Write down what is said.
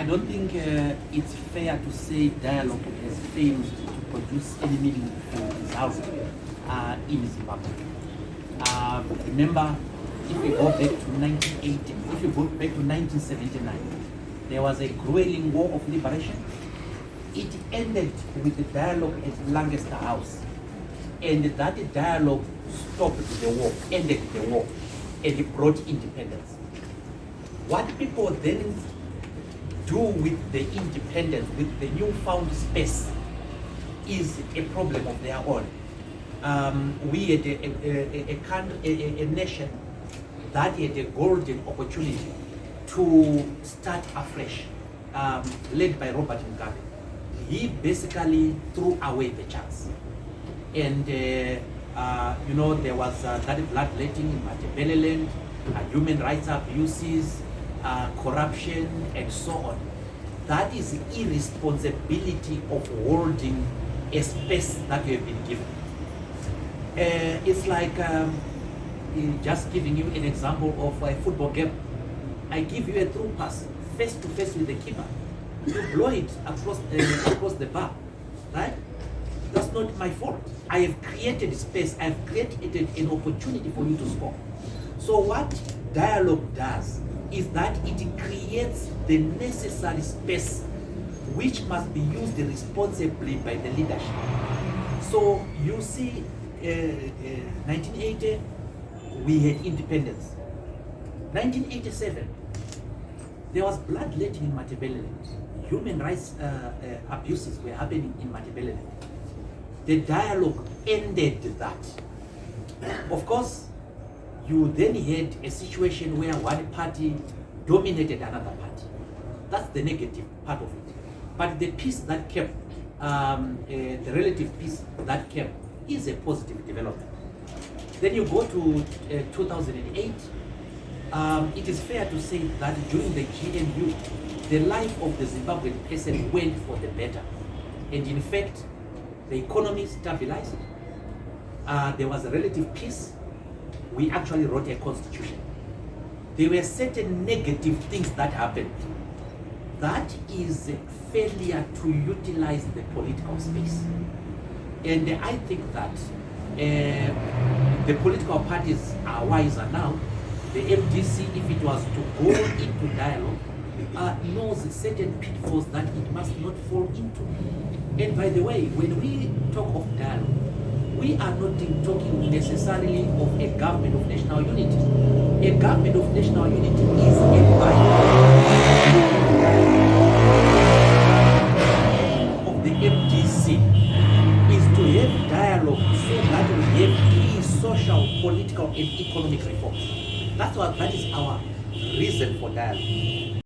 I don't think it's fair to say dialogue has failed to produce any meaningful results in Zimbabwe. Remember, if we go back to 1980, if you go back to 1979, there was a grueling war of liberation. It ended with the dialogue at Lancaster House. And that dialogue stopped the war, ended the war, and it brought independence. What people then do with the independence, with the newfound space, is a problem of their own. We had a nation that had a golden opportunity to start afresh, led by Robert Mugabe. He basically threw away the chance. And there was that bloodletting in Matabeleland, human rights abuses, corruption, and so on. That is irresponsibility of holding a space that you have been given. It's like just giving you an example of a football game. I give you a through pass, face to face with the keeper. You blow it across the bar, right? That's not my fault. I have created space. I have created an opportunity for you to score. So what dialogue does is that it creates the necessary space which must be used responsibly by the leadership. So you see, 1980, we had independence. 1987, there was bloodletting in Matabeleland. Human rights abuses were happening in Matabeleland. The dialogue ended that. Of course, you then had a situation where one party dominated another party. That's the negative part of it. But the peace that came, the relative peace that came, is a positive development. Then you go to 2008. It is fair to say that during the GNU, the life of the Zimbabwean person went for the better. And in fact, the economy stabilized. There was a relative peace. We actually wrote a constitution. There were certain negative things that happened. That is a failure to utilize the political space. And I think that the political parties are wiser now. The MDC, if it was to go into dialogue, knows certain pitfalls that it must not fall into. And by the way, when we talk of dialogue, we are not talking necessarily of a government of national unity. A government of national unity is a of the MDC is to have dialogue so that we have key social, political, and economic reforms. That is our reason for dialogue.